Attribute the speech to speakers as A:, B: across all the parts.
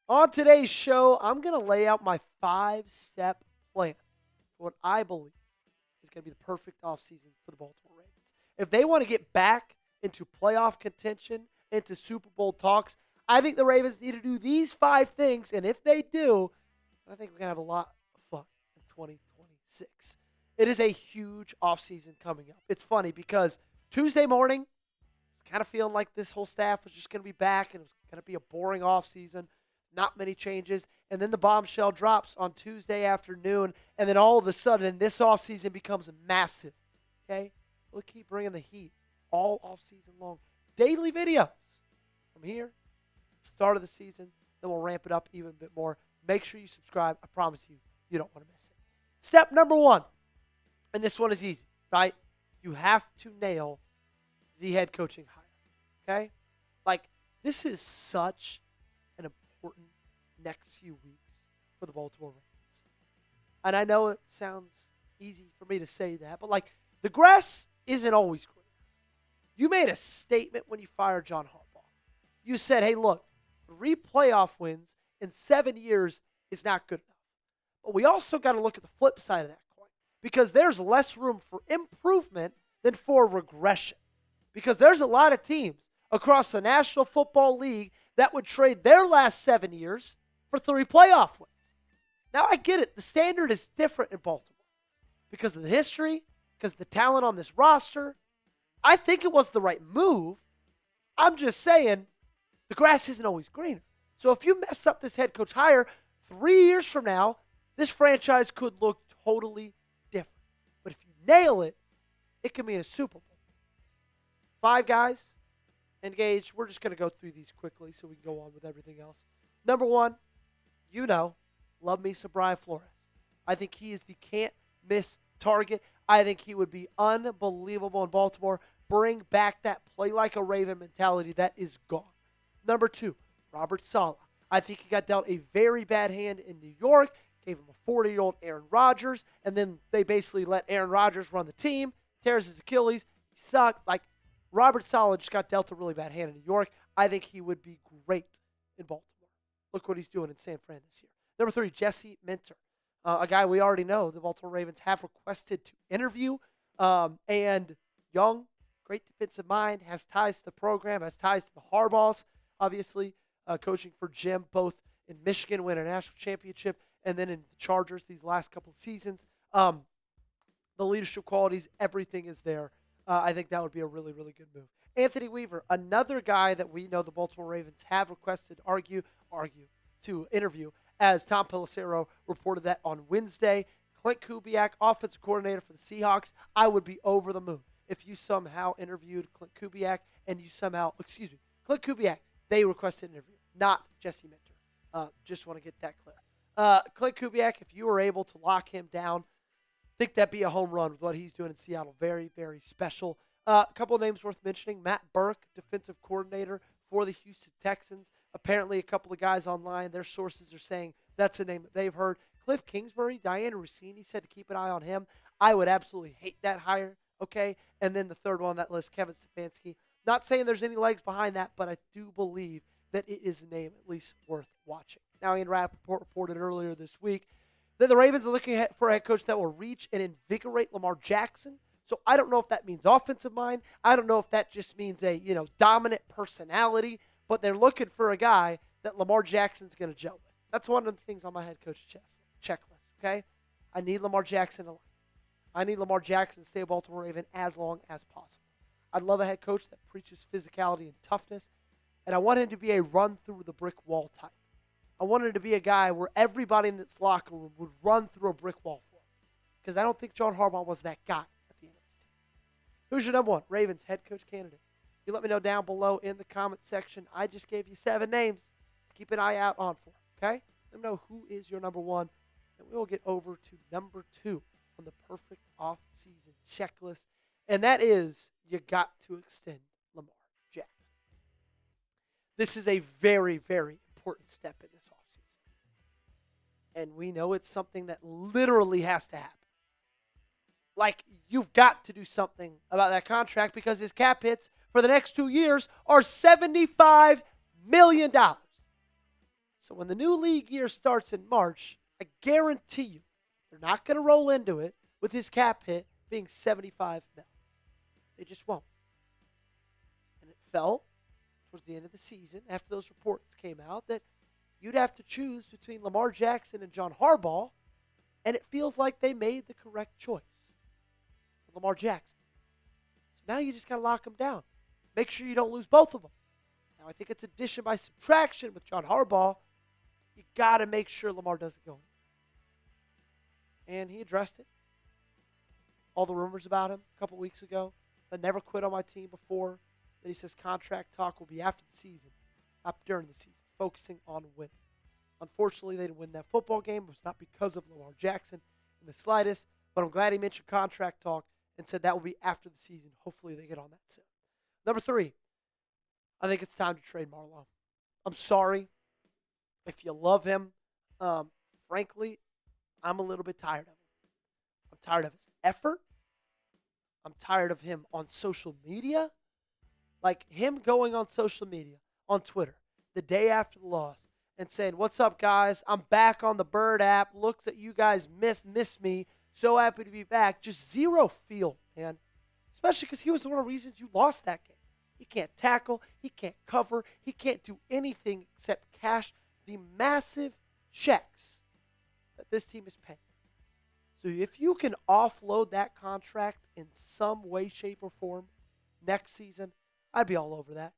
A: On today's show, I'm going to lay out my 5-step plan for what I believe is going to be the perfect offseason for the Baltimore Ravens. If they want to get back into playoff contention, into Super Bowl talks, I think the Ravens need to do these 5 things. And if they do, I think we're going to have a lot of fun in 2026. It is a huge offseason coming up. It's funny because Tuesday morning, I was kind of feeling like this whole staff was just going to be back and it was going to be a boring offseason. Not many changes. And then the bombshell drops on Tuesday afternoon. And then all of a sudden, this offseason becomes massive. Okay? We'll keep bringing the heat all offseason long. Daily videos from here, start of the season. Then we'll ramp it up even a bit more. Make sure you subscribe. I promise you, you don't want to miss it. Step number 1. And this one is easy, right? You have to nail the head coaching hire. Okay? Like, this is such an important next few weeks for the Baltimore Ravens. And I know it sounds easy for me to say that, but like the grass isn't always greener. You made a statement when you fired John Harbaugh. You said, hey, look, 3 playoff wins in 7 years is not good enough. But we also got to look at the flip side of that coin because there's less room for improvement than for regression. Because there's a lot of teams across the National Football League that would trade their last 7 years for 3 playoff wins. Now, I get it. The standard is different in Baltimore because of the history, because of the talent on this roster. I think it was the right move. I'm just saying the grass isn't always greener. So if you mess up this head coach hire, 3 years from now, this franchise could look totally different. But if you nail it, it can mean a Super Bowl. 5 guys. Engage. We're just going to go through these quickly so we can go on with everything else. Number 1, love me some Brian Flores. I think he is the can't-miss target. I think he would be unbelievable in Baltimore. Bring back that play-like-a-Raven mentality that is gone. Number 2, Robert Saleh. I think he got dealt a very bad hand in New York, gave him a 40-year-old Aaron Rodgers, and then they basically let Aaron Rodgers run the team, tears his Achilles. He sucked. Robert Saleh just got dealt a really bad hand in New York. I think he would be great in Baltimore. Look what he's doing in San Fran this year. Number 3, Jesse Minter, a guy we already know the Baltimore Ravens have requested to interview. And young, great defensive mind, has ties to the program, has ties to the Harbaughs, obviously, coaching for Jim, both in Michigan, win a national championship, and then in the Chargers these last couple of seasons. The leadership qualities, everything is there. I think that would be a really, really good move. Anthony Weaver, another guy that we know the Baltimore Ravens have requested to interview, as Tom Pelissero reported that on Wednesday. Klint Kubiak, offensive coordinator for the Seahawks, I would be over the moon if you somehow interviewed Klint Kubiak Klint Kubiak, they requested an interview, not Jesse Minter. Just want to get that clear. Klint Kubiak, if you were able to lock him down, I think that'd be a home run with what he's doing in Seattle. Very, very special. A couple of names worth mentioning. Matt Burke, defensive coordinator for the Houston Texans. Apparently, a couple of guys online, their sources are saying that's a name that they've heard. Cliff Kingsbury, Diana Rossini said to keep an eye on him. I would absolutely hate that hire, okay? And then the third one on that list, Kevin Stefanski. Not saying there's any legs behind that, but I do believe that it is a name at least worth watching. Now, Ian Rappaport reported earlier this week that the Ravens are looking for a head coach that will reach and invigorate Lamar Jackson. So I don't know if that means offensive mind. I don't know if that just means a dominant personality. But they're looking for a guy that Lamar Jackson's going to gel with. That's one of the things on my head coach checklist. Okay, I need Lamar Jackson alive. I need Lamar Jackson to stay a Baltimore Raven as long as possible. I'd love a head coach that preaches physicality and toughness, and I want him to be a run through the brick wall type. I want him to be a guy where everybody in this locker room would run through a brick wall for him. Because I don't think John Harbaugh was that guy at the end of his team. Who's your number 1 Ravens head coach candidate? You let me know down below in the comment section. I just gave you 7 names to keep an eye out on for, okay? Let me know who is your number 1, and we will get over to number 2 on the perfect off-season checklist, and that is you got to extend Lamar Jackson. This is a very, very important step in this offseason, and we know it's something that literally has to happen. Like, you've got to do something about that contract because his cap hits for the next 2 years are $75 million. So when the new league year starts in March, I guarantee you they're not going to roll into it with his cap hit being $75 million. They just won't. And it felt towards the end of the season, after those reports came out, that you'd have to choose between Lamar Jackson and John Harbaugh, and it feels like they made the correct choice for Lamar Jackson. So now you just got to lock them down. Make sure you don't lose both of them. Now, I think it's addition by subtraction with John Harbaugh. You got to make sure Lamar doesn't go in. And he addressed it. All the rumors about him a couple weeks ago. I never quit on my team before. Then he says contract talk will be after the season, not during the season, focusing on winning. Unfortunately, they didn't win that football game. It was not because of Lamar Jackson in the slightest, but I'm glad he mentioned contract talk and said that will be after the season. Hopefully they get on that soon. Number 3, I think it's time to trade Marlon. I'm sorry if you love him. Frankly, I'm a little bit tired of him. I'm tired of his effort. I'm tired of him on social media. Like him going on social media, on Twitter, the day after the loss and saying, "What's up, guys? I'm back on the Bird app. Looks that you guys miss me. So happy to be back." Just zero feel, man. Especially because he was one of the reasons you lost that game. He can't tackle. He can't cover. He can't do anything except cash the massive checks that this team is paying. So if you can offload that contract in some way, shape, or form next season, I'd be all over that.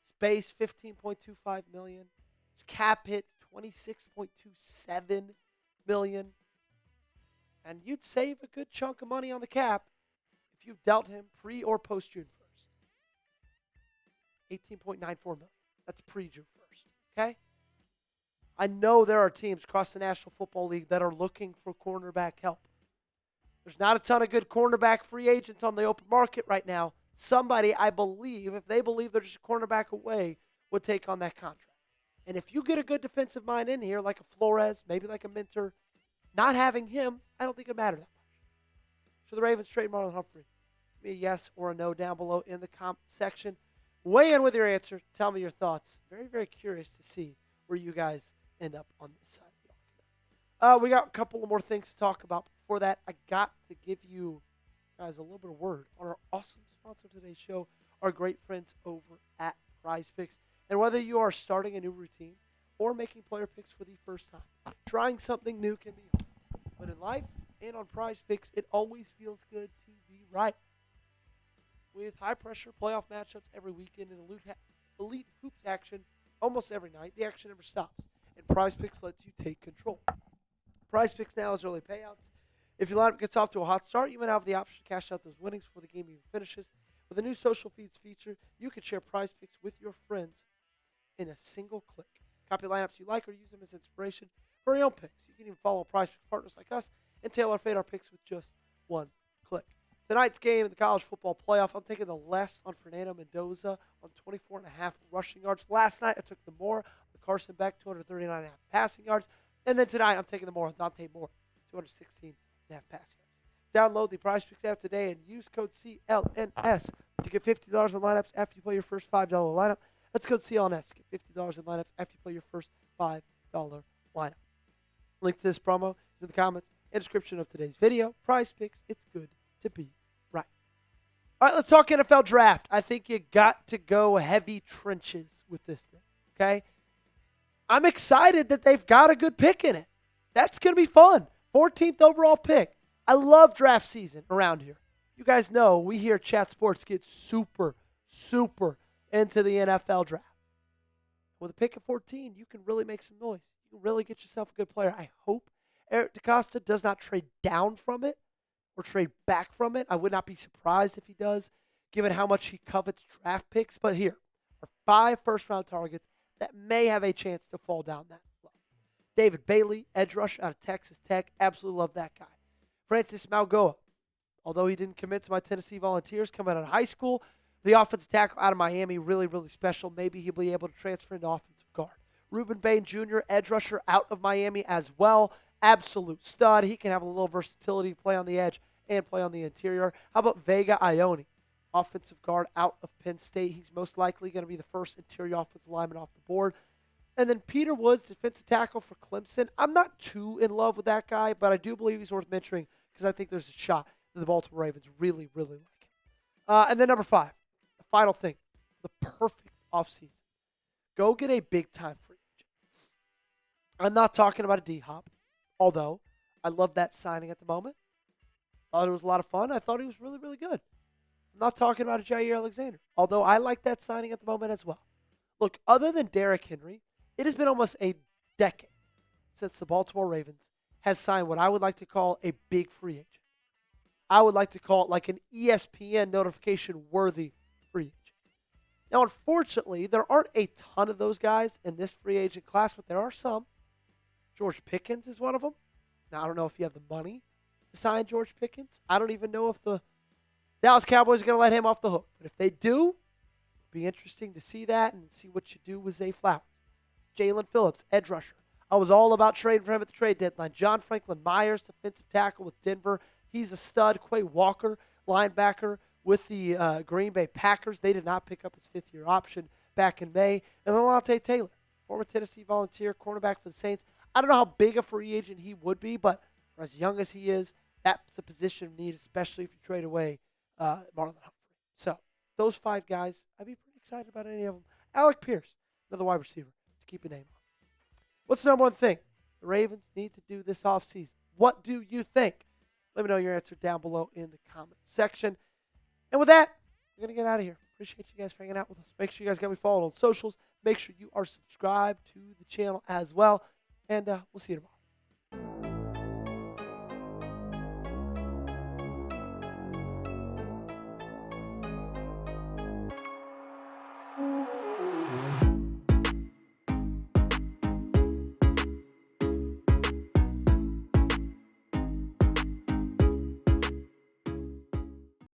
A: His base, $15.25 million. His cap hit, $26.27 million. And you'd save a good chunk of money on the cap if you dealt him pre or post June 1st. $18.94 million. That's pre-June 1st. Okay? I know there are teams across the National Football League that are looking for cornerback help. There's not a ton of good cornerback free agents on the open market right now. Somebody, I believe, if they believe they're just a cornerback away, would take on that contract. And if you get a good defensive mind in here, like a Flores, maybe like a Minter, not having him, I don't think it matters that much. Should the Ravens trade Marlon Humphrey? Give me a yes or a no down below in the comment section. Weigh in with your answer. Tell me your thoughts. Very, very curious to see where you guys end up on this side of the argument. We got a couple of more things to talk about. Before that, I got to give you guys a little bit of word on our awesome sponsor of today's show, our great friends over at PrizePicks. And whether you are starting a new routine or making player picks for the first time, trying something new can be hard. But in life and on PrizePicks, it always feels good to be right. With high-pressure playoff matchups every weekend and elite hoops action almost every night, the action never stops. And PrizePicks lets you take control. PrizePicks now has early payouts. If your lineup gets off to a hot start, you might have the option to cash out those winnings before the game even finishes. With a new social feeds feature, you can share PrizePicks with your friends in a single click. Copy lineups you like or use them as inspiration for your own picks. You can even follow PrizePicks partners like us and tailor fade our picks with just one click. Tonight's game in the college football playoff, I'm taking the less on Fernando Mendoza on 24.5 rushing yards. Last night, I took the more on Carson Beck, 239.5 passing yards. And then tonight, I'm taking the more on Dante Moore, 216.5 passing yards. Download the PrizePicks app today and use code CLNS to get $50 in lineups after you play your first $5 lineup. That's code CLNS to get $50 in lineups after you play your first $5 lineup. Link to this promo is in the comments and description of today's video. PrizePicks, it's good to be right. All right, let's talk NFL draft. I think you got to go heavy trenches with this thing, okay? I'm excited that they've got a good pick in it. That's going to be fun. 14th overall pick. I love draft season around here. You guys know we here at Chat Sports get super, super into the NFL draft. With a pick at 14, you can really make some noise. You can really get yourself a good player. I hope Eric DeCosta does not trade down from it or trade back from it. I would not be surprised if he does, given how much he covets draft picks. But here are 5 first-round targets that may have a chance to fall down that low. David Bailey, edge rusher out of Texas Tech. Absolutely love that guy. Francis Mauigoa, although he didn't commit to my Tennessee Volunteers coming out of high school, the offensive tackle out of Miami, really, really special. Maybe he'll be able to transfer into offensive guard. Reuben Bain Jr., edge rusher out of Miami as well. Absolute stud. He can have a little versatility to play on the edge and play on the interior. How about Vega Ioane, offensive guard out of Penn State? He's most likely going to be the first interior offensive lineman off the board. And then Peter Woods, defensive tackle for Clemson. I'm not too in love with that guy, but I do believe he's worth mentioning because I think there's a shot that the Baltimore Ravens really, really like him. And then number 5, the final thing, the perfect offseason. Go get a big-time free agent. I'm not talking about a D-Hop, although I love that signing at the moment. Thought it was a lot of fun. I thought he was really, really good. I'm not talking about a Jair Alexander, although I like that signing at the moment as well. Look, other than Derrick Henry, it has been almost a decade since the Baltimore Ravens has signed what I would like to call a big free agent. I would like to call it like an ESPN notification-worthy free agent. Now, unfortunately, there aren't a ton of those guys in this free agent class, but there are some. George Pickens is one of them. Now, I don't know if you have the money to sign George Pickens. I don't even know if the Dallas Cowboys are going to let him off the hook. But if they do, it'll be interesting to see that and see what you do with Zay Flowers. Jalen Phillips, edge rusher. I was all about trading for him at the trade deadline. John Franklin Myers, defensive tackle with Denver. He's a stud. Quay Walker, linebacker with the Green Bay Packers. They did not pick up his fifth-year option back in May. And then Lante Taylor, former Tennessee Volunteer, cornerback for the Saints. I don't know how big a free agent he would be, but for as young as he is, that's a position of need, especially if you trade away Marlon Humphrey. So those 5 guys, I'd be pretty excited about any of them. Alec Pierce, another wide receiver to keep a name on. What's the number one thing the Ravens need to do this offseason? What do you think? Let me know your answer down below in the comment section. And with that, we're going to get out of here. Appreciate you guys for hanging out with us. Make sure you guys got me followed on socials. Make sure you are subscribed to the channel as well. And we'll see you tomorrow.